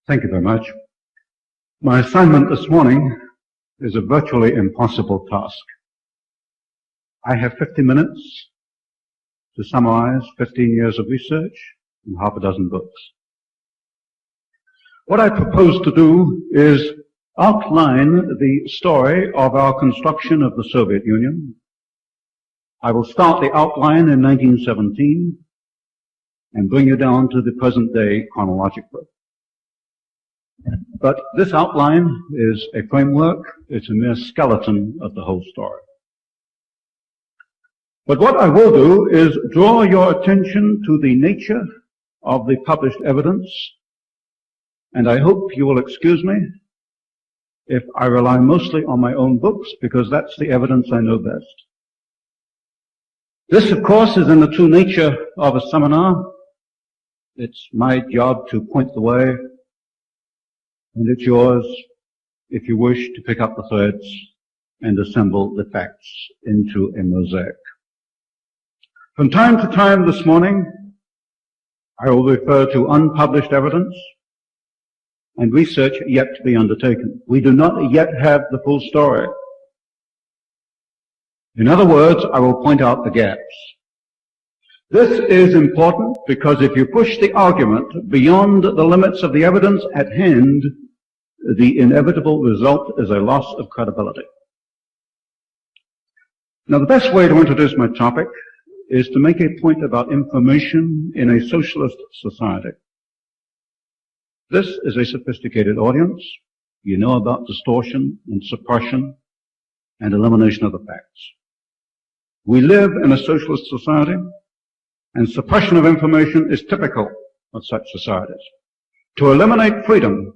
Thank you very much. My assignment this morning is a virtually impossible task. I have 50 minutes to summarize 15 years of research and half a dozen books. What I propose to do is outline the story of our construction of the Soviet Union. I will start the outline in 1917 and bring you down to the present day chronologically. But this outline is a framework, it's a mere skeleton of the whole story. But what I will do is draw your attention to the nature of the published evidence, and I hope you will excuse me if I rely mostly on my own books, because that's the evidence I know best. This, of course, is in the true nature of a seminar. It's my job to point the way, and it's yours, if you wish, to pick up the threads and assemble the facts into a mosaic. From time to time this morning, I will refer to unpublished evidence and research yet to be undertaken. We do not yet have the full story. In other words, I will point out the gaps. This is important because if you push the argument beyond the limits of the evidence at hand, the inevitable result is a loss of credibility. Now, the best way to introduce my topic is to make a point about information in a socialist society. This is a sophisticated audience. You know about distortion and suppression and elimination of the facts. We live in a socialist society, and suppression of information is typical of such societies. To eliminate freedom,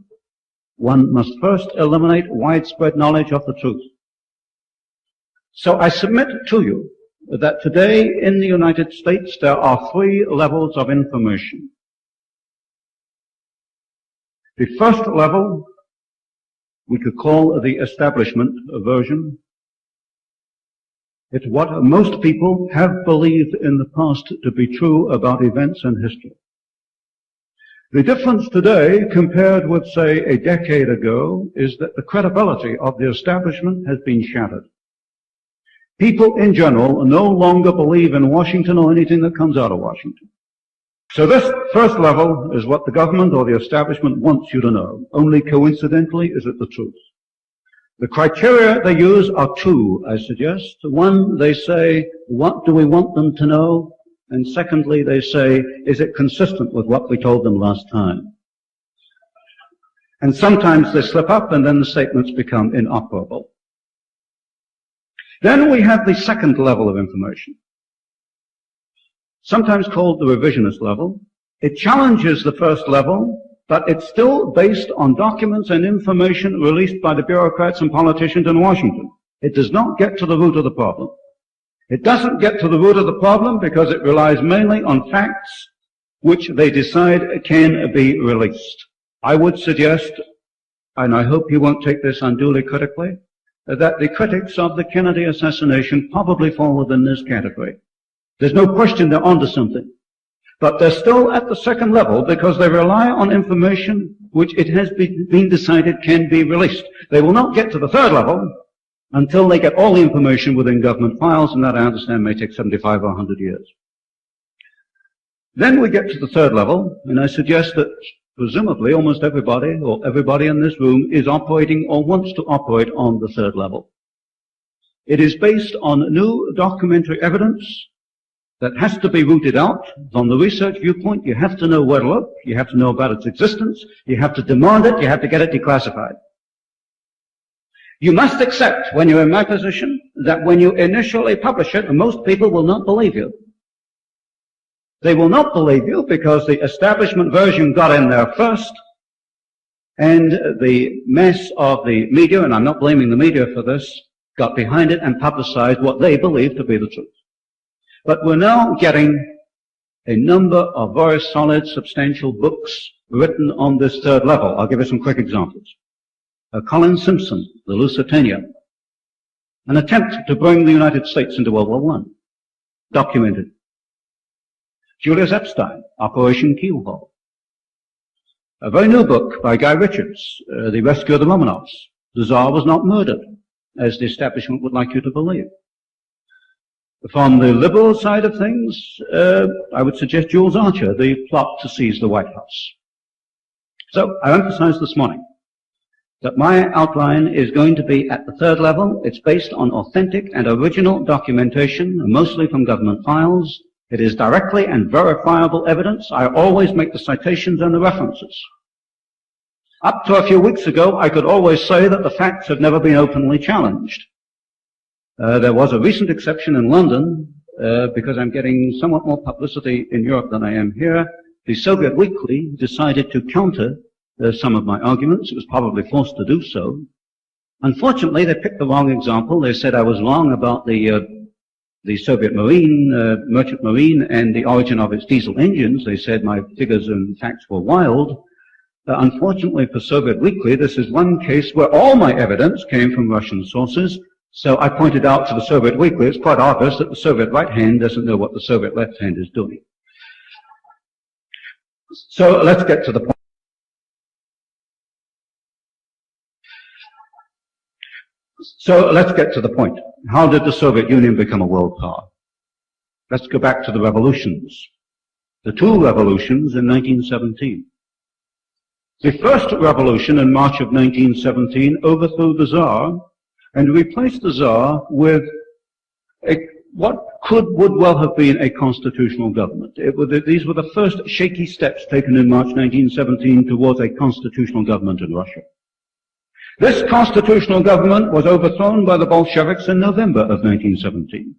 one must first eliminate widespread knowledge of the truth. So I submit to you that today in the United States there are three levels of information. The first level we could call the establishment version. It's what most people have believed in the past to be true about events and history. The difference today compared with, say, a decade ago is that the credibility of the establishment has been shattered. People in general no longer believe in Washington or anything that comes out of Washington. So this first level is what the government or the establishment wants you to know. Only coincidentally is it the truth. The criteria they use are two, I suggest. One, they say, what do we want them to know? And secondly, they say, is it consistent with what we told them last time? And sometimes they slip up and then the statements become inoperable. Then we have the second level of information, sometimes called the revisionist level. It challenges the first level, but it's still based on documents and information released by the bureaucrats and politicians in Washington. It does not get to the root of the problem. It doesn't get to the root of the problem because it relies mainly on facts which they decide can be released. I would suggest, and I hope you won't take this unduly critically, that the critics of the Kennedy assassination probably fall within this category. There's no question they're onto something. But they're still at the second level because they rely on information which it has been decided can be released. They will not get to the third level until they get all the information within government files, and that, I understand, may take 75 or 100 years. Then we get to the third level, and I suggest that presumably almost everybody, or everybody in this room, is operating or wants to operate on the third level. It is based on new documentary evidence that has to be rooted out. From the research viewpoint, you have to know where to look, you have to know about its existence, you have to demand it, you have to get it declassified. You must accept, when you're in my position, that when you initially publish it, most people will not believe you. They will not believe you because the establishment version got in there first, and the mess of the media, and I'm not blaming the media for this, got behind it and publicized what they believe to be the truth. But we're now getting a number of very solid, substantial books written on this third level. I'll give you some quick examples. Colin Simpson, The Lusitania, an attempt to bring the United States into World War I, documented. Julius Epstein, Operation Keelhaul. A very new book by Guy Richards, The Rescue of the Romanovs. The Tsar was not murdered, as the establishment would like you to believe. From the liberal side of things, I would suggest Jules Archer, The Plot to Seize the White House. So, I emphasized this morning that my outline is going to be at the third level. It's based on authentic and original documentation, mostly from government files. It is directly and verifiable evidence. I always make the citations and the references. Up to a few weeks ago, I could always say that the facts have never been openly challenged. There was a recent exception in London, because I'm getting somewhat more publicity in Europe than I am here. The Soviet Weekly decided to counter some of my arguments. It was probably forced to do so. Unfortunately, they picked the wrong example. They said I was wrong about the Soviet Marine, merchant marine, and the origin of its diesel engines. They said my figures and facts were wild. Unfortunately for Soviet Weekly, this is one case where all my evidence came from Russian sources. So I pointed out to the Soviet Weekly, it's quite obvious that the Soviet right hand doesn't know what the Soviet left hand is doing. So let's get to the point. How did the Soviet Union become a world power? Let's go back to the revolutions. The two revolutions in 1917. The first revolution in March of 1917 overthrew the Tsar and replaced the Tsar with what would well have been a constitutional government. These were the first shaky steps taken in March 1917 towards a constitutional government in Russia. This constitutional government was overthrown by the Bolsheviks in November of 1917.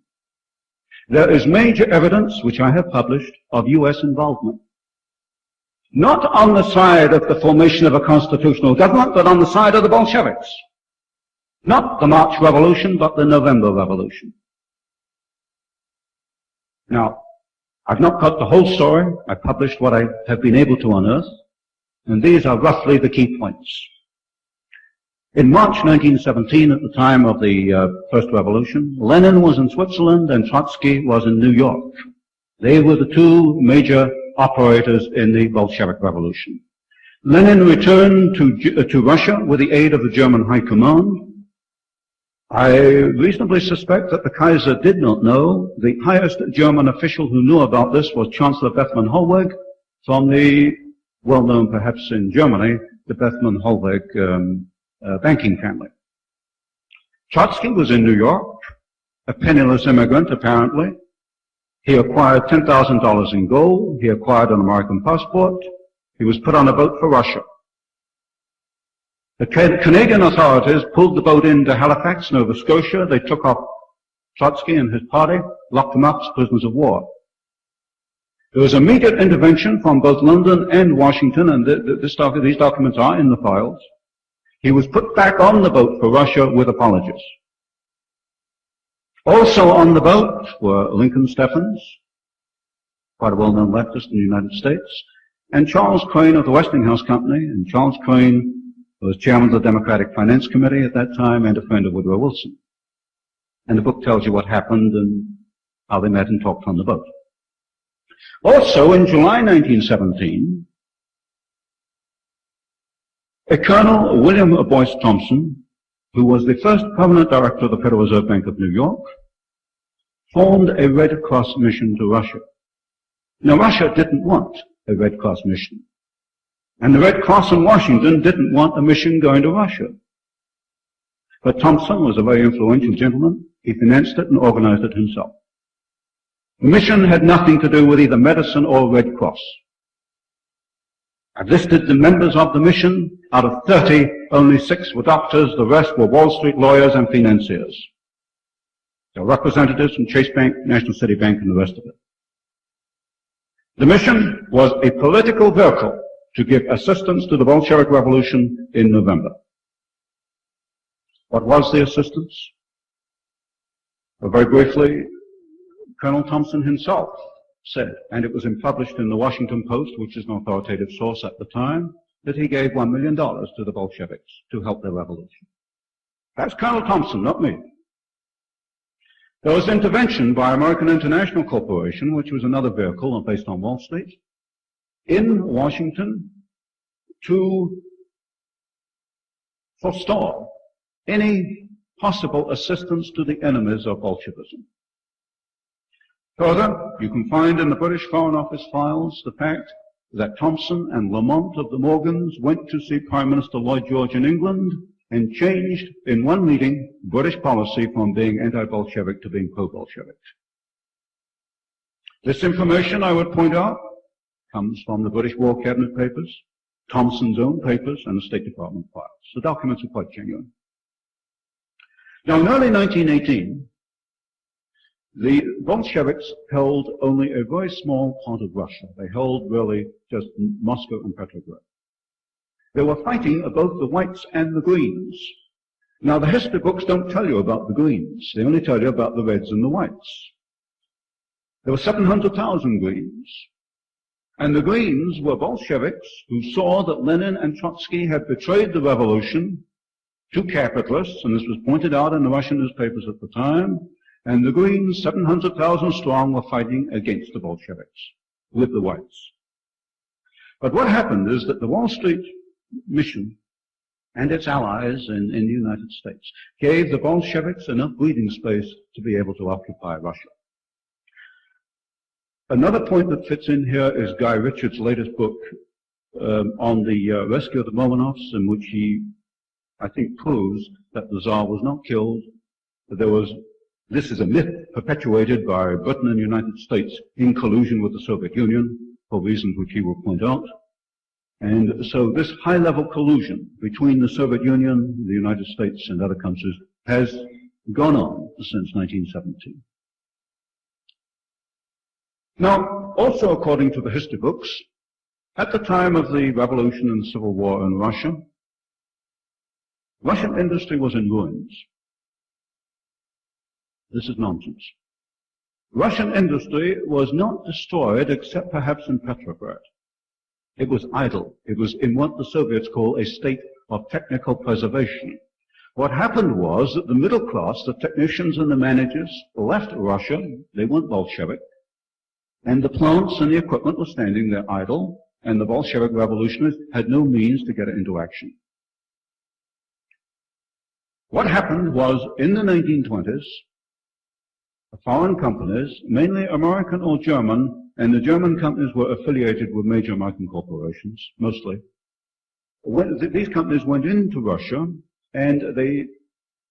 There is major evidence, which I have published, of U.S. involvement. Not on the side of the formation of a constitutional government, but on the side of the Bolsheviks. Not the March Revolution, but the November Revolution. Now, I've not got the whole story. I published what I have been able to unearth, and these are roughly the key points. In March 1917, at the time of the First Revolution, Lenin was in Switzerland and Trotsky was in New York. They were the two major operators in the Bolshevik Revolution. Lenin returned to Russia with the aid of the German High Command. I reasonably suspect that the Kaiser did not know. The highest German official who knew about this was Chancellor Bethmann Hollweg from the, well-known perhaps in Germany, the Bethmann Hollweg banking family. Trotsky was in New York, a penniless immigrant apparently. He acquired $10,000 in gold. He acquired an American passport. He was put on a boat for Russia. The Canadian authorities pulled the boat into Halifax, Nova Scotia. They took off Trotsky and his party, locked them up as prisoners of war. There was immediate intervention from both London and Washington, and these documents are in the files. He was put back on the boat for Russia with apologies. Also on the boat were Lincoln Steffens, quite a well-known leftist in the United States, and Charles Crane of the Westinghouse Company. And Charles Crane was chairman of the Democratic Finance Committee at that time and a friend of Woodrow Wilson. And the book tells you what happened and how they met and talked on the boat. Also in July 1917, a Colonel William Boyce Thompson, who was the first permanent director of the Federal Reserve Bank of New York, formed a Red Cross mission to Russia. Now, Russia didn't want a Red Cross mission. And the Red Cross in Washington didn't want a mission going to Russia. But Thompson was a very influential gentleman. He financed it and organized it himself. The mission had nothing to do with either medicine or Red Cross. I've listed the members of the mission. Out of 30, only 6 were doctors. The rest were Wall Street lawyers and financiers. There were representatives from Chase Bank, National City Bank, and the rest of it. The mission was a political vehicle to give assistance to the Bolshevik Revolution in November. What was the assistance? Well, very briefly, Colonel Thompson himself said, and it was published in the Washington Post, which is an authoritative source at the time, that he gave $1 million to the Bolsheviks to help their revolution. That's Colonel Thompson, not me. There was intervention by American International Corporation, which was another vehicle based on Wall Street, in Washington to forestall any possible assistance to the enemies of Bolshevism. Further, you can find in the British Foreign Office files the fact that Thompson and Lamont of the Morgans went to see Prime Minister Lloyd George in England and changed in one meeting British policy from being anti-Bolshevik to being pro-Bolshevik. This information, I would point out, comes from the British War Cabinet papers, Thompson's own papers, and the State Department files. The documents are quite genuine. Now, in early 1918, the Bolsheviks held only a very small part of Russia. They held really just Moscow and Petrograd. They were fighting both the whites and the greens. Now, the history books don't tell you about the greens. They only tell you about the reds and the whites. There were 700,000 greens. And the greens were Bolsheviks who saw that Lenin and Trotsky had betrayed the revolution to capitalists, and this was pointed out in the Russian newspapers at the time, and the Greens, 700,000 strong, were fighting against the Bolsheviks with the whites. But what happened is that the Wall Street mission and its allies in the United States gave the Bolsheviks enough breathing space to be able to occupy Russia. Another point that fits in here is Guy Richard's latest book on the rescue of the Romanovs, in which he, I think, proves that the Tsar was not killed, that there was. This is a myth perpetuated by Britain and the United States in collusion with the Soviet Union, for reasons which he will point out. And so this high-level collusion between the Soviet Union, the United States, and other countries has gone on since 1917. Now, also according to the history books, at the time of the revolution and civil war in Russia, Russian industry was in ruins. This is nonsense. Russian industry was not destroyed except perhaps in Petrograd. It was idle. It was in what the Soviets call a state of technical preservation. What happened was that the middle class, the technicians and the managers, left Russia. They weren't Bolshevik. And the plants and the equipment were standing there idle, and the Bolshevik revolutionaries had no means to get it into action. What happened was, in the 1920s, foreign companies, mainly American or German, and the German companies were affiliated with major American corporations, mostly. These companies went into Russia, and they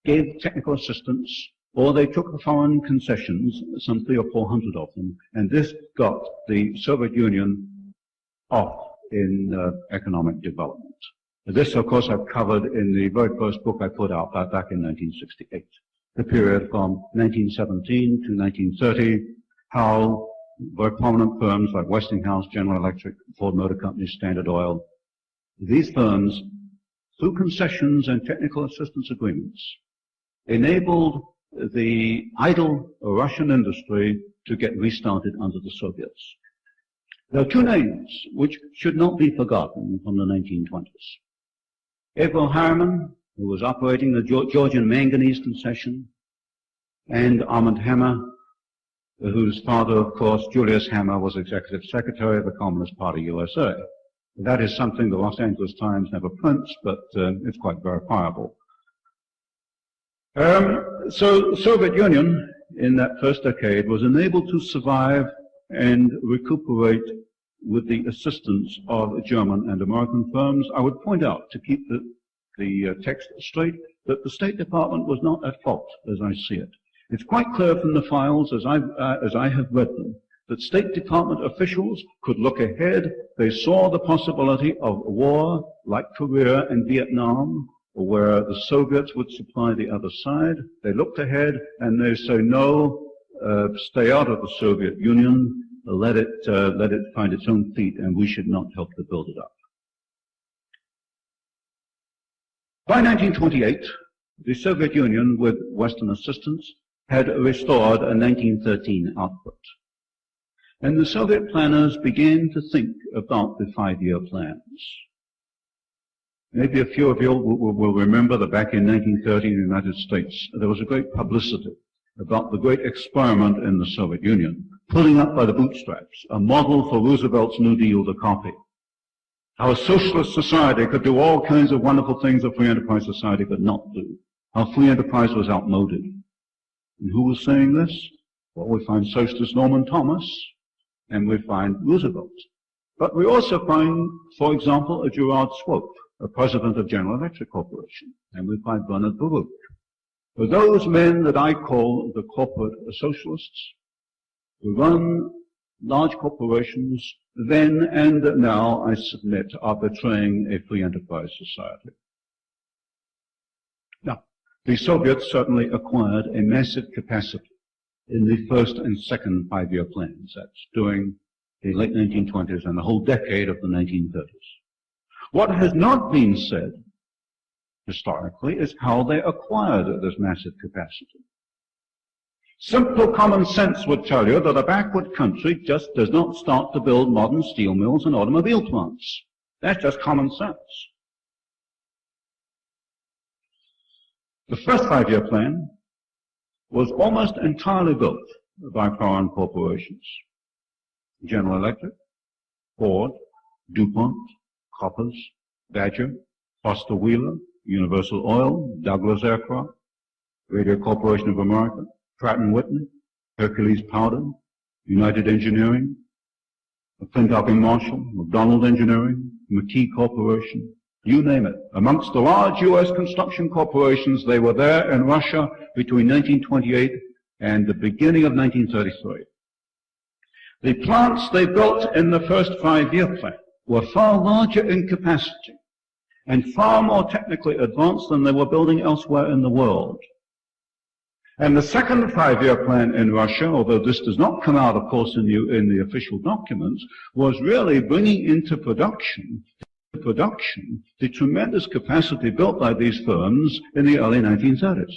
gave technical assistance, or they took the foreign concessions, some 300 or 400 of them, and this got the Soviet Union off in economic development. This, of course, I've covered in the very first book I put out back in 1968. The period from 1917 to 1930, how very prominent firms like Westinghouse, General Electric, Ford Motor Company, Standard Oil, these firms, through concessions and technical assistance agreements, enabled the idle Russian industry to get restarted under the Soviets. There are two names which should not be forgotten from the 1920s. Avro Harriman, who was operating the Georgian manganese concession, and Armand Hammer, whose father, of course, Julius Hammer, was executive secretary of the Communist Party USA. That is something the Los Angeles Times never prints, but it's quite verifiable. So the Soviet Union, in that first decade, was enabled to survive and recuperate with the assistance of German and American firms. I would point out, to keep the text straight, that the State Department was not at fault, as I see it. It's quite clear from the files, as I have read them, that State Department officials could look ahead. They saw the possibility of war like Korea and Vietnam, where the Soviets would supply the other side. They looked ahead and they say, no, stay out of the Soviet Union, let it find its own feet, and we should not help to build it up. By 1928, the Soviet Union, with Western assistance, had restored a 1913 output. And the Soviet planners began to think about the 5-year plans. Maybe a few of you will remember that back in 1930 in the United States, there was a great publicity about the great experiment in the Soviet Union, pulling up by the bootstraps, a model for Roosevelt's New Deal to copy. How a socialist society could do all kinds of wonderful things a free enterprise society could not do. How free enterprise was outmoded. And who was saying this? Well, we find socialist Norman Thomas, and we find Roosevelt. But we also find, for example, a Gerard Swope, a president of General Electric Corporation, and we find Bernard Baruch. For those men that I call the corporate socialists, who run large corporations, then and now, I submit, are betraying a free enterprise society. Now, the Soviets certainly acquired a massive capacity in the first and second five-year plans. That's during the late 1920s and the whole decade of the 1930s. What has not been said historically is how they acquired this massive capacity. Simple common sense would tell you that a backward country just does not start to build modern steel mills and automobile plants. That's just common sense. The first five-year plan was almost entirely built by foreign corporations. General Electric, Ford, DuPont, Koppers, Badger, Foster Wheeler, Universal Oil, Douglas Aircraft, Radio Corporation of America, Pratt & Whitney, Hercules Powder, United Engineering, McClintock and Marshall, McDonald Engineering, McKee Corporation, you name it. Amongst the large U.S. construction corporations, they were there in Russia between 1928 and the beginning of 1933. The plants they built in the first five-year plan were far larger in capacity and far more technically advanced than they were building elsewhere in the world. And the second five-year plan in Russia, although this does not come out, of course, in the official documents, was really bringing into production the tremendous capacity built by these firms in the early 1930s.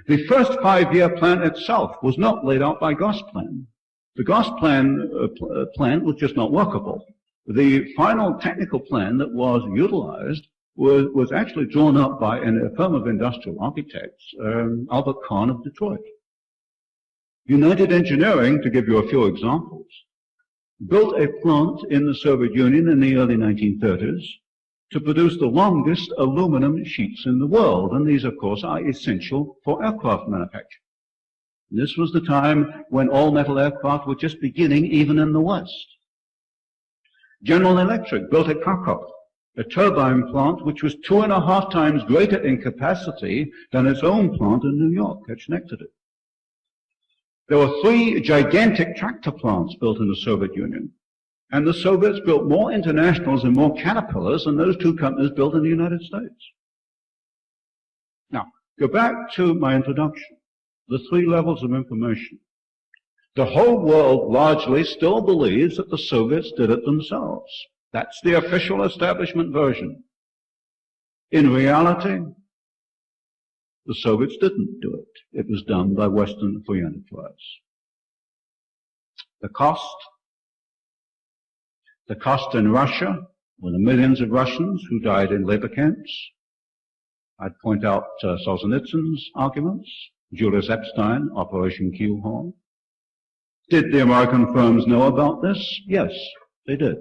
The first five-year plan itself was not laid out by Gosplan. The Gosplan plan was just not workable. The final technical plan that was utilized was actually drawn up by a firm of industrial architects, Albert Kahn of Detroit. United Engineering, to give you a few examples, built a plant in the Soviet Union in the early 1930s to produce the longest aluminum sheets in the world, and these, of course, are essential for aircraft manufacture. This was the time when all-metal aircraft were just beginning, even in the West. General Electric built at Krakow a turbine plant which was 2.5 times greater in capacity than its own plant in New York at Schenectady. There were 3 gigantic tractor plants built in the Soviet Union, and the Soviets built more Internationals and more Caterpillars than those 2 companies built in the United States. Now, go back to my introduction, the 3 levels of information. The whole world largely still believes that the Soviets did it themselves. That's the official establishment version. In reality, the Soviets didn't do it. It was done by Western free enterprise. The cost in Russia were the millions of Russians who died in labor camps. I'd point out Solzhenitsyn's arguments, Julius Epstein, Operation Keelhaul. Did the American firms know about this? Yes, they did.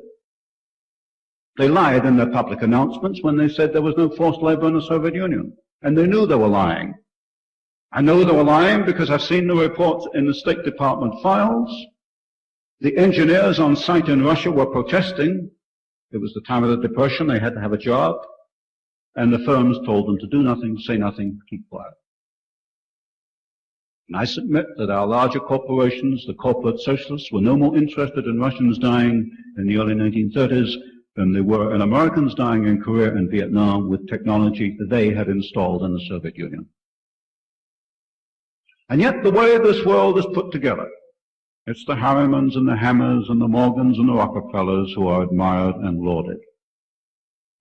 They lied in their public announcements when they said there was no forced labor in the Soviet Union. And they knew they were lying. I know they were lying because I've seen the reports in the State Department files. The engineers on site in Russia were protesting. It was the time of the Depression. They had to have a job. And the firms told them to do nothing, say nothing, keep quiet. And I submit that our larger corporations, the corporate socialists, were no more interested in Russians dying in the early 1930s than they were in Americans dying in Korea and Vietnam with technology that they had installed in the Soviet Union. And yet the way this world is put together, it's the Harrimans and the Hammers and the Morgans and the Rockefellers who are admired and lauded.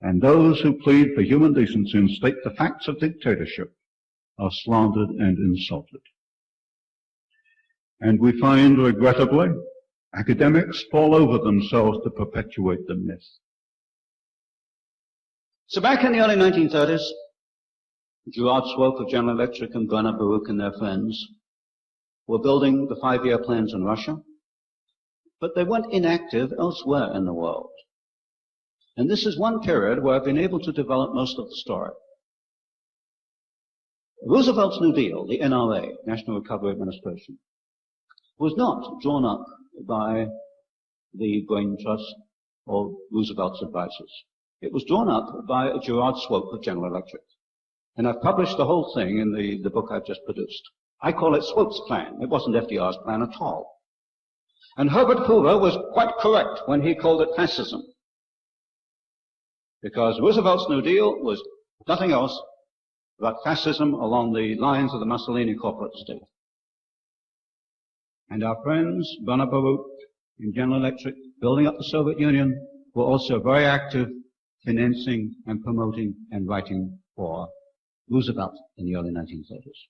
And those who plead for human decency and state the facts of dictatorship are slandered and insulted. And we find, regrettably, academics fall over themselves to perpetuate the myth. So back in the early 1930s, Gerard Swope of General Electric and Bernard Baruch and their friends were building the 5-year plans in Russia, but they weren't inactive elsewhere in the world. And this is one period where I've been able to develop most of the story. Roosevelt's New Deal, the NRA, National Recovery Administration, was not drawn up by the Brain Trust or Roosevelt's advisors. It was drawn up by Gerard Swope of General Electric. And I've published the whole thing in the book I've just produced. I call it Swope's plan. It wasn't FDR's plan at all. And Herbert Hoover was quite correct when he called it fascism. Because Roosevelt's New Deal was nothing else but fascism along the lines of the Mussolini corporate state. And our friends, Barut in General Electric, building up the Soviet Union, were also very active financing and promoting and writing for Roosevelt in the early 1930s.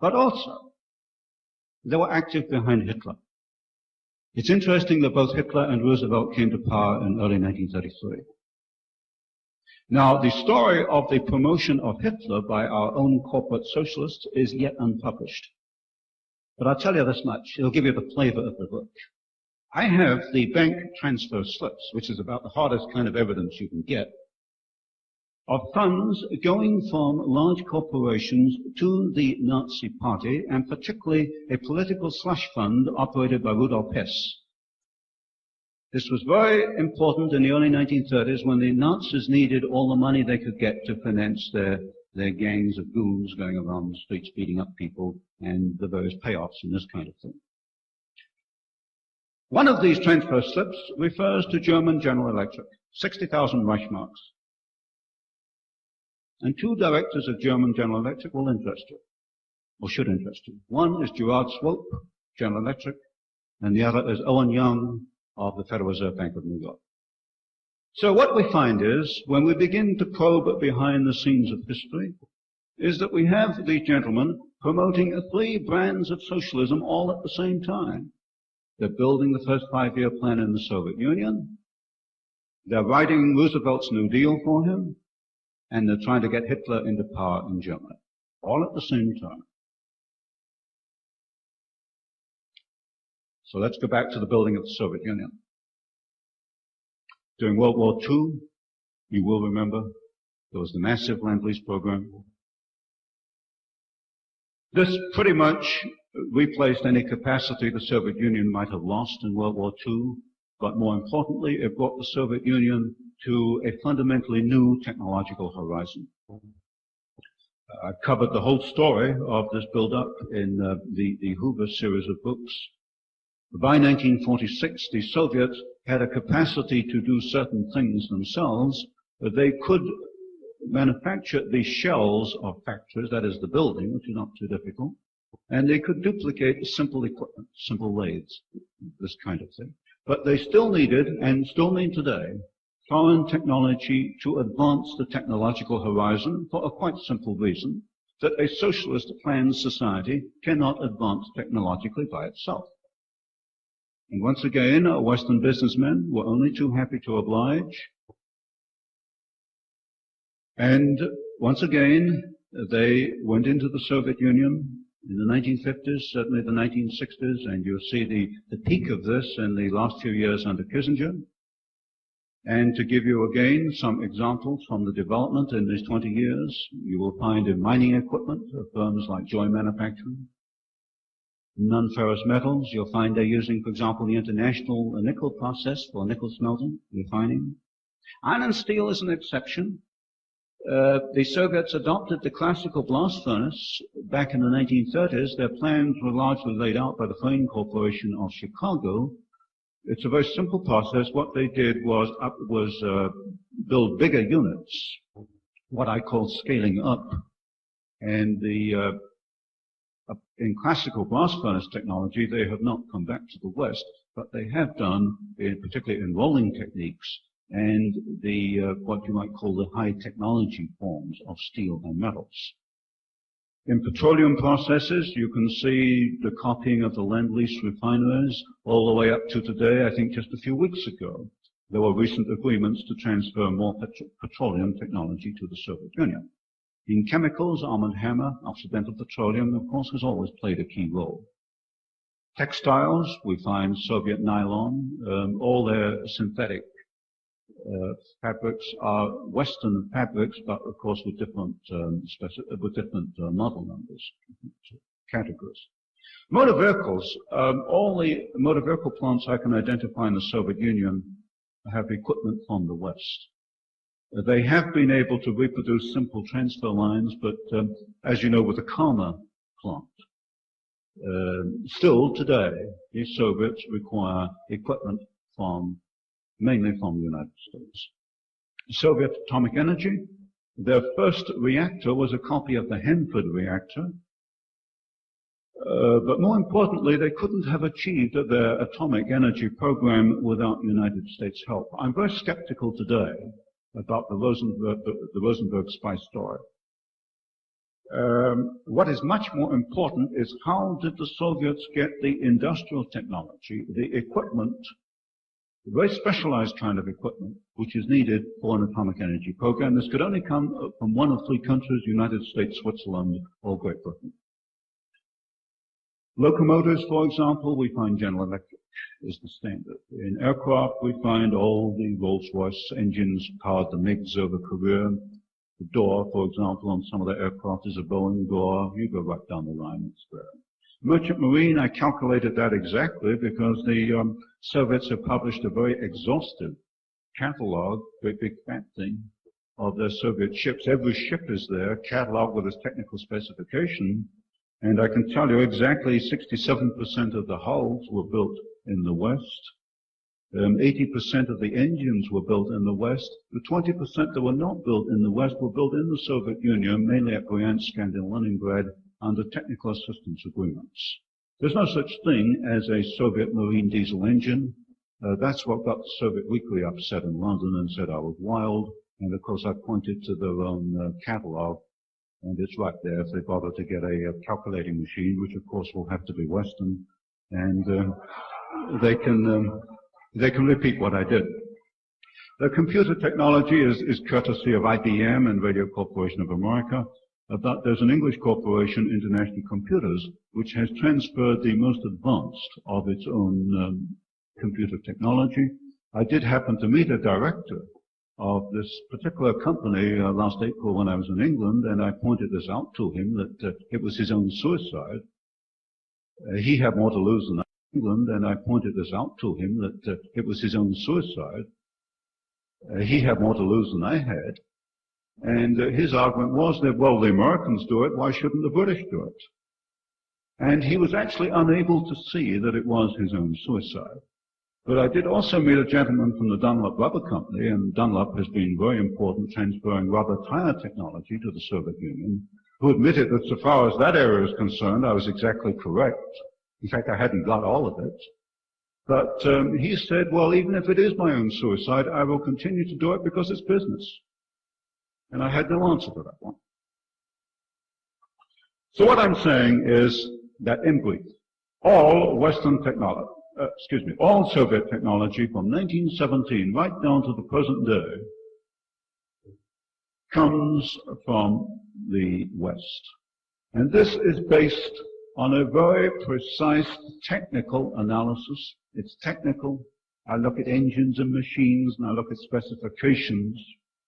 But also, they were active behind Hitler. It's interesting that both Hitler and Roosevelt came to power in early 1933. Now, the story of the promotion of Hitler by our own corporate socialists is yet unpublished. But I'll tell you this much. It'll give you the flavor of the book. I have the bank transfer slips, which is about the hardest kind of evidence you can get, of funds going from large corporations to the Nazi Party, and particularly a political slush fund operated by Rudolf Hess. This was very important in the early 1930s when the Nazis needed all the money they could get to finance their gangs of goons going around the streets beating up people and the various payoffs and this kind of thing. One of these transfer slips refers to German General Electric, 60,000 Reichsmarks. And two directors of German General Electric will interest you, or should interest you. One is Gerard Swope, General Electric, and the other is Owen Young of the Federal Reserve Bank of New York. So what we find is, when we begin to probe behind the scenes of history, is that we have these gentlemen promoting 3 brands of socialism all at the same time. They're building the first 5-year plan in the Soviet Union. They're writing Roosevelt's New Deal for him. And they're trying to get Hitler into power in Germany. All at the same time. So let's go back to the building of the Soviet Union. During World War II, you will remember, there was the massive Lend-Lease program. This pretty much replaced any capacity the Soviet Union might have lost in World War II, but more importantly, it brought the Soviet Union to a fundamentally new technological horizon. I've covered the whole story of this build-up in the Hoover series of books. By 1946, the Soviets had a capacity to do certain things themselves. They could manufacture the shells of factories, that is the building, which is not too difficult, and they could duplicate simple equipment, simple lathes, this kind of thing. But they still needed, and still need today, foreign technology to advance the technological horizon for a quite simple reason, that a socialist planned society cannot advance technologically by itself. And once again, Western businessmen were only too happy to oblige. And once again, they went into the Soviet Union in the 1950s, certainly the 1960s, and you'll see the peak of this in the last few years under Kissinger. And to give you again some examples from the development in these 20 years, you will find in mining equipment of firms like Joy Manufacturing. Non-ferrous metals, you'll find they're using, for example, the international nickel process for nickel smelting, refining. Iron and steel is an exception. The Soviets adopted the classical blast furnace back in the 1930s. Their plans were largely laid out by the Frame Corporation of Chicago. It's a very simple process. What they did was build bigger units, what I call scaling up. And in classical blast furnace technology, they have not come back to the West, but they have done, particularly in rolling techniques, and what you might call the high technology forms of steel and metals. In petroleum processes, you can see the copying of the Lend-Lease refineries all the way up to today. I think just a few weeks ago, there were recent agreements to transfer more petroleum technology to the Soviet Union. In chemicals, Arm & Hammer, Occidental Petroleum, of course, has always played a key role. Textiles, we find Soviet nylon, all their synthetic fabrics are Western fabrics, but of course with different model numbers, categories. Motor vehicles, all the motor vehicle plants I can identify in the Soviet Union have equipment from the West. They have been able to reproduce simple transfer lines, but as you know, with the Karma plant, still today, the Soviets require equipment mainly from the United States. Soviet atomic energy, their first reactor was a copy of the Hanford reactor, but more importantly, they couldn't have achieved their atomic energy program without United States help. I'm very skeptical today about the Rosenberg spy story. What is much more important is how did the Soviets get the industrial technology, the equipment, the very specialized kind of equipment, which is needed for an atomic energy program. This could only come from one of three countries, United States, Switzerland, or Great Britain. Locomotives, for example, we find General Electric is the standard. In aircraft, we find all the Rolls-Royce engines powered the MiGs over Korea. The door, for example, on some of the aircraft is a Boeing door. You go right down the line, it's there. Merchant Marine, I calculated that exactly because the Soviets have published a very exhaustive catalog, great big fat thing, of their Soviet ships. Every ship is there, cataloged with its technical specification. And I can tell you exactly 67% of the hulls were built in the West. 80% of the engines were built in the West. The 20% that were not built in the West were built in the Soviet Union, mainly at Bryansk and in Leningrad, under technical assistance agreements. There's no such thing as a Soviet marine diesel engine. That's what got the Soviet Weekly upset in London and said I was wild. And of course I pointed to their own catalog. And it's right there if they bother to get a calculating machine, which of course will have to be Western, and they can repeat what I did. The computer technology is courtesy of IBM and Radio Corporation of America, but there's an English corporation, International Computers, which has transferred the most advanced of its own computer technology. I did happen to meet a director of this particular company last April when I was in England, and I pointed this out to him that it was his own suicide. He had more to lose than England, and I pointed this out to him that it was his own suicide. He had more to lose than I had, and his argument was that, well, the Americans do it, why shouldn't the British do it? And he was actually unable to see that it was his own suicide. But I did also meet a gentleman from the Dunlop Rubber Company, and Dunlop has been very important transferring rubber tire technology to the Soviet Union, who admitted that so far as that area is concerned, I was exactly correct. In fact, I hadn't got all of it. But he said, well, even if it is my own suicide, I will continue to do it because it's business. And I had no answer to that one. So what I'm saying is that in brief, all Western technology, all Soviet technology from 1917 right down to the present day comes from the West. And this is based on a very precise technical analysis. It's technical. I look at engines and machines and I look at specifications.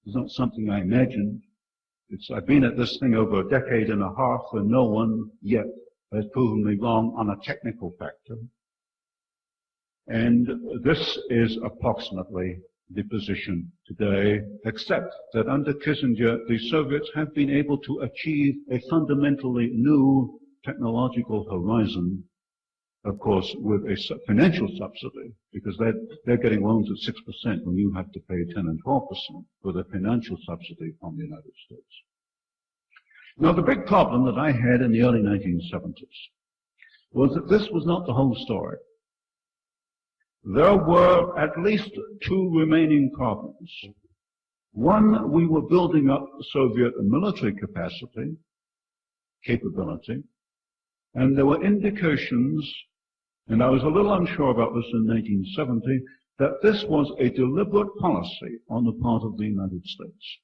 It's not something I imagined. I've been at this thing over a decade and a half and no one yet has proven me wrong on a technical factor. And this is approximately the position today, except that under Kissinger, the Soviets have been able to achieve a fundamentally new technological horizon, of course, with a financial subsidy, because they're getting loans at 6% when you have to pay 10 and 12% with a financial subsidy from the United States. Now, the big problem that I had in the early 1970s was that this was not the whole story. There were at least two remaining problems. One, we were building up Soviet military capability, and there were indications, and I was a little unsure about this in 1970, that this was a deliberate policy on the part of the United States.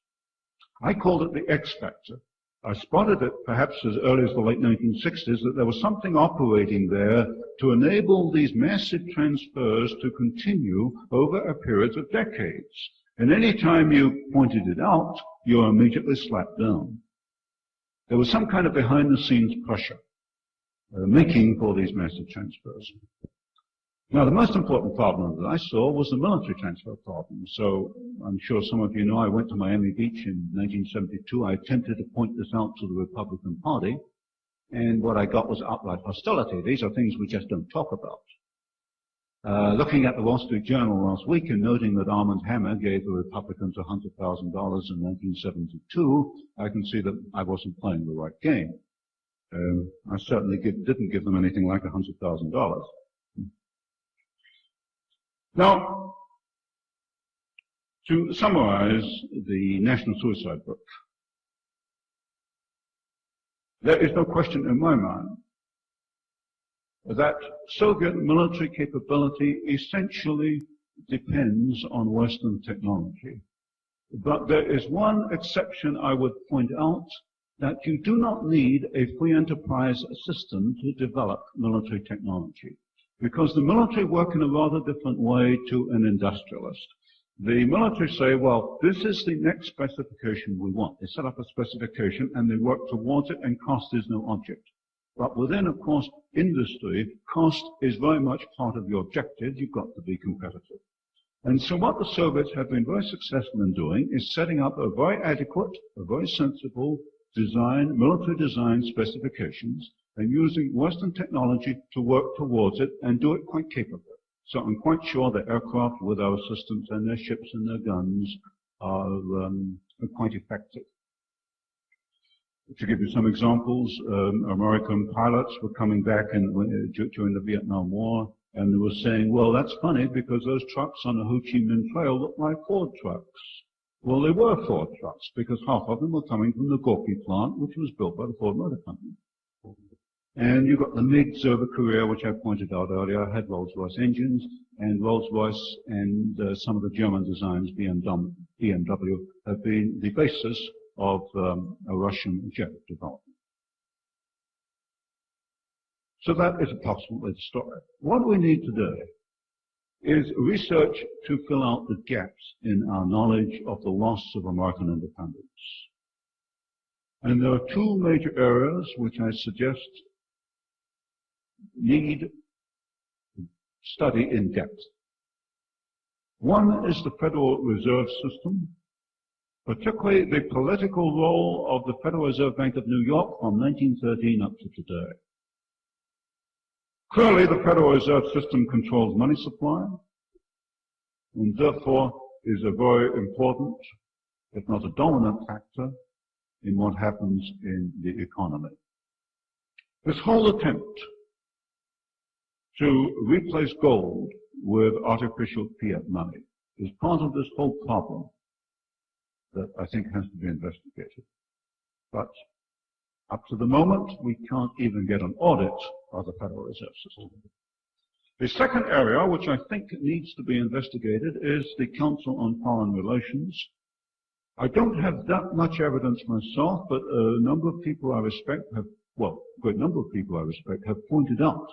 I called it the X factor. I spotted it perhaps as early as the late 1960s that there was something operating there to enable these massive transfers to continue over a period of decades. And any time you pointed it out, you were immediately slapped down. There was some kind of behind-the-scenes pressure making for these massive transfers. Now, the most important problem that I saw was the military transfer problem. So I'm sure some of you know I went to Miami Beach in 1972. I attempted to point this out to the Republican Party, and what I got was outright hostility. These are things we just don't talk about. Looking at the Wall Street Journal last week and noting that Arm & Hammer gave the Republicans $100,000 in 1972, I can see that I wasn't playing the right game. I certainly didn't give them anything like $100,000. Now, to summarize the National Suicide Book, there is no question in my mind that Soviet military capability essentially depends on Western technology. But there is one exception I would point out, that you do not need a free enterprise system to develop military technology, because the military work in a rather different way to an industrialist. The military say, well, this is the next specification we want. They set up a specification and they work towards it, and cost is no object. But within, of course, industry, cost is very much part of your objective. You've got to be competitive. And so what the Soviets have been very successful in doing is setting up a very adequate, a very sensible design, military design specifications, and using Western technology to work towards it and do it quite capably. So I'm quite sure the aircraft with our assistants and their ships and their guns are quite effective. To give you some examples, American pilots were coming back during the Vietnam War, and they were saying, well, that's funny because those trucks on the Ho Chi Minh Trail look like Ford trucks. Well, they were Ford trucks because half of them were coming from the Gorky plant, which was built by the Ford Motor Company. And you've got the MiGs over Korea, which I pointed out earlier, had Rolls-Royce engines, and Rolls-Royce and some of the German designs, BMW, have been the basis of a Russian jet development. So that is approximately the story. What we need today is research to fill out the gaps in our knowledge of the loss of American independence. And there are two major areas which I suggest need study in depth. One is the Federal Reserve System, particularly the political role of the Federal Reserve Bank of New York from 1913 up to today. Clearly, the Federal Reserve System controls money supply, and therefore is a very important, if not a dominant factor, in what happens in the economy. This whole attempt to replace gold with artificial fiat money is part of this whole problem that I think has to be investigated. But up to the moment, we can't even get an audit of the Federal Reserve System. The second area, which I think needs to be investigated, is the Council on Foreign Relations. I don't have that much evidence myself, but a number of people I respect have, well, a great number of people I respect have pointed out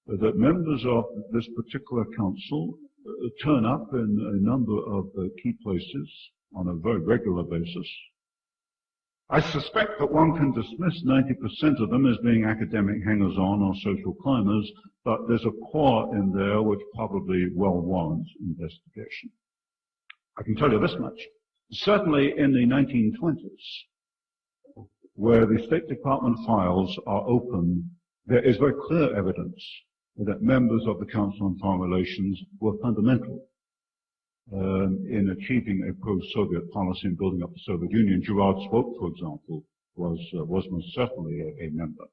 that members of this particular council turn up in a number of key places on a very regular basis. I suspect that one can dismiss 90% of them as being academic hangers-on or social climbers, but there's a core in there which probably well warrants investigation. I can tell you this much. Certainly in the 1920s, where the State Department files are open, there is very clear evidence that members of the Council on Foreign Relations were fundamental in achieving a pro-Soviet policy and building up the Soviet Union. Gerard Swope, for example, was most certainly a member.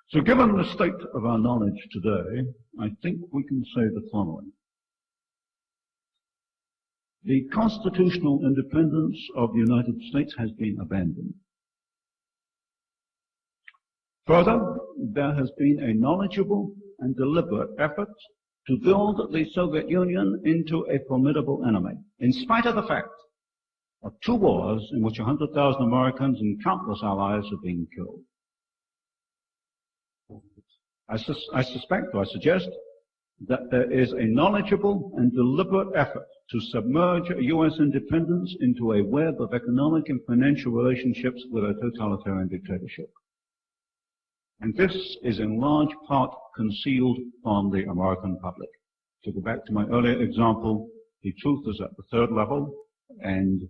So given the state of our knowledge today, I think we can say the following. The constitutional independence of the United States has been abandoned. Further, there has been a knowledgeable and deliberate effort to build the Soviet Union into a formidable enemy, in spite of the fact of two wars in which 100,000 Americans and countless allies have been killed. I suspect, or I suggest, that there is a knowledgeable and deliberate effort to submerge U.S. independence into a web of economic and financial relationships with a totalitarian dictatorship. And this is in large part concealed from the American public. To go back to my earlier example, the truth is at the third level, and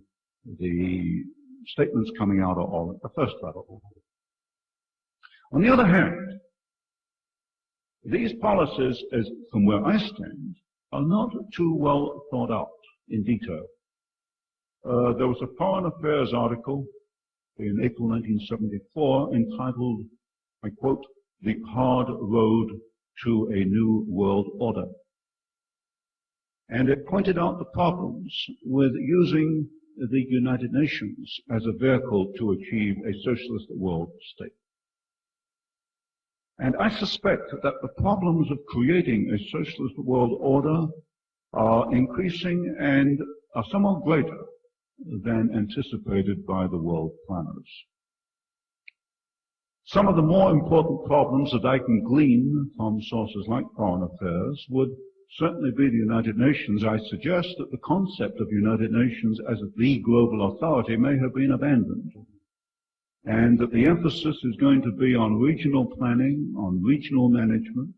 the statements coming out are all at the first level. On the other hand, these policies, as from where I stand, are not too well thought out in detail. There was a Foreign Affairs article in April 1974 entitled, I quote, "The Hard Road to a New World Order." And it pointed out the problems with using the United Nations as a vehicle to achieve a socialist world state. And I suspect that the problems of creating a socialist world order are increasing and are somewhat greater than anticipated by the world planners. Some of the more important problems that I can glean from sources like Foreign Affairs would certainly be the United Nations. I suggest that the concept of United Nations as the global authority may have been abandoned, and that the emphasis is going to be on regional planning, on regional management.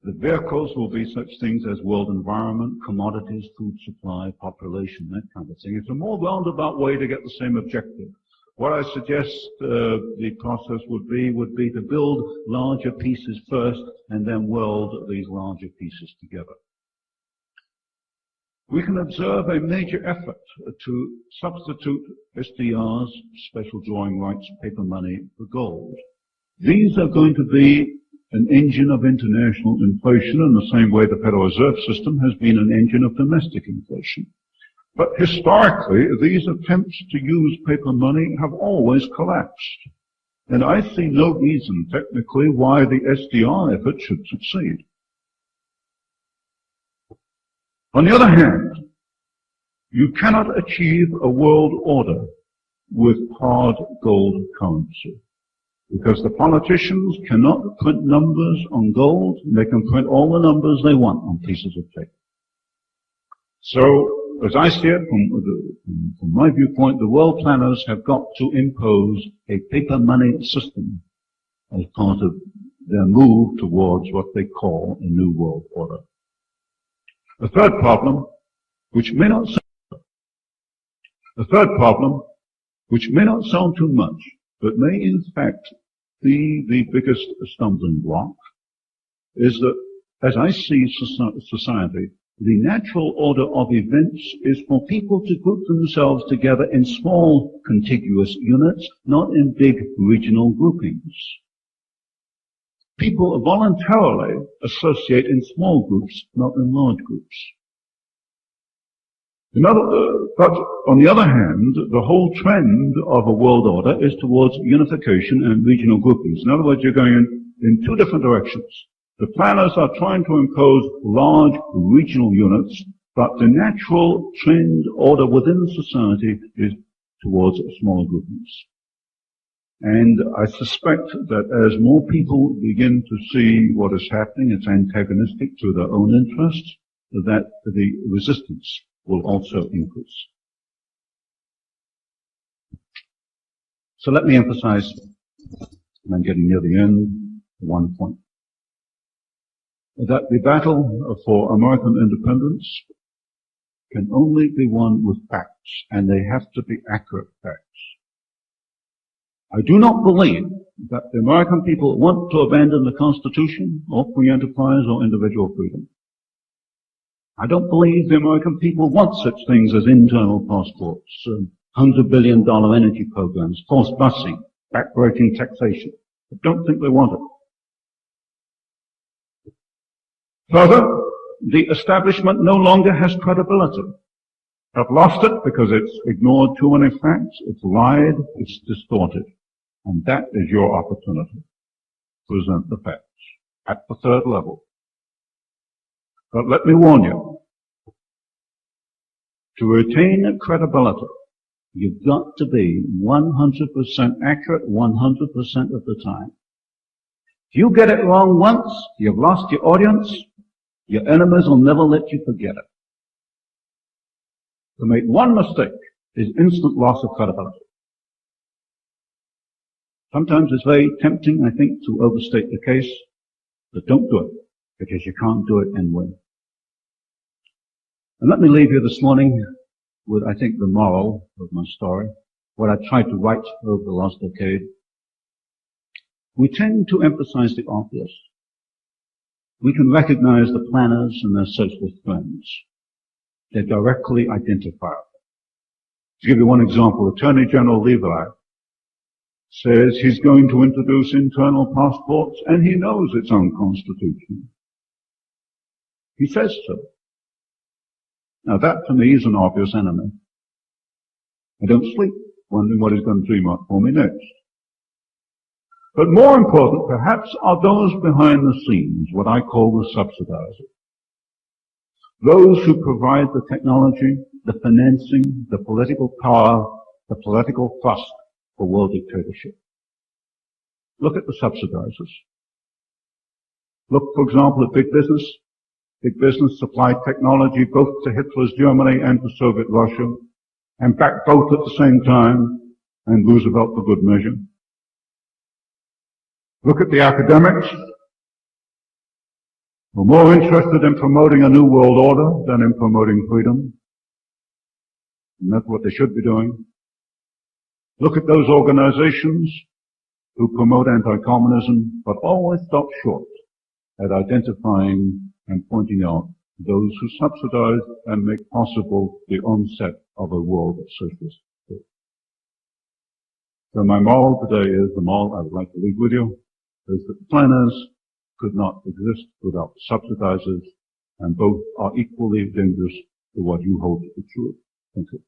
The vehicles will be such things as world environment, commodities, food supply, population, that kind of thing. It's a more roundabout way to get the same objective. What I suggest the process would be to build larger pieces first and then weld these larger pieces together. We can observe a major effort to substitute SDRs, special drawing rights, paper money, for gold. These are going to be an engine of international inflation in the same way the Federal Reserve System has been an engine of domestic inflation. But historically, these attempts to use paper money have always collapsed. And I see no reason, technically, why the SDR effort should succeed. On the other hand, you cannot achieve a world order with hard gold currency, because the politicians cannot print numbers on gold. They can print all the numbers they want on pieces of paper. So, as I see it, from my viewpoint, the world planners have got to impose a paper money system as part of their move towards what they call a new world order. The third problem, which may not sound too much, but may in fact be the biggest stumbling block, is that, as I see society, the natural order of events is for people to group themselves together in small contiguous units, not in big regional groupings. People voluntarily associate in small groups, not in large groups. But on the other hand, the whole trend of a world order is towards unification and regional groupings. In other words, you're going in two different directions. The planners are trying to impose large regional units, but the natural trend order within society is towards smaller groupings. And I suspect that as more people begin to see what is happening, it's antagonistic to their own interests, that the resistance will also increase. So let me emphasize, and I'm getting near the end, one point. That the battle for American independence can only be won with facts, and they have to be accurate facts. I do not believe that the American people want to abandon the Constitution or free enterprise or individual freedom. I don't believe the American people want such things as internal passports, $100 billion energy programs, forced busing, backbreaking taxation. I don't think they want it. Further, the establishment no longer has credibility. They've lost it because it's ignored too many facts, it's lied, it's distorted. And that is your opportunity. Present the facts at the third level. But let me warn you, to retain credibility, you've got to be 100% accurate 100% of the time. If you get it wrong once, you've lost your audience, Your enemies will never let you forget it. To make one mistake is instant loss of credibility. Sometimes it's very tempting, I think, to overstate the case, but don't do it, because you can't do it and win. And let me leave you this morning with, I think, the moral of my story, what I tried to write over the last decade. We tend to emphasize the obvious. We can recognize the planners and their socialist friends. They're directly identifiable. To give you one example, Attorney General Levi says he's going to introduce internal passports, and he knows it's unconstitutional. He says so. Now that to me is an obvious enemy. I don't sleep wondering what he's going to dream up for me next. But more important, perhaps, are those behind the scenes, what I call the subsidizers. Those who provide the technology, the financing, the political power, the political thrust for world dictatorship. Look at the subsidizers. Look, for example, at big business. Big business supplied technology both to Hitler's Germany and to Soviet Russia, and backed both at the same time, and Roosevelt for good measure. Look at the academics, who are more interested in promoting a new world order than in promoting freedom. And that's what they should be doing. Look at those organizations who promote anti-communism, but always stop short at identifying and pointing out those who subsidize and make possible the onset of a world of socialist state. So my moral today is, the moral I would like to leave with you, is that the planners could not exist without the subsidizers, and both are equally dangerous to what you hold to be true. Thank you.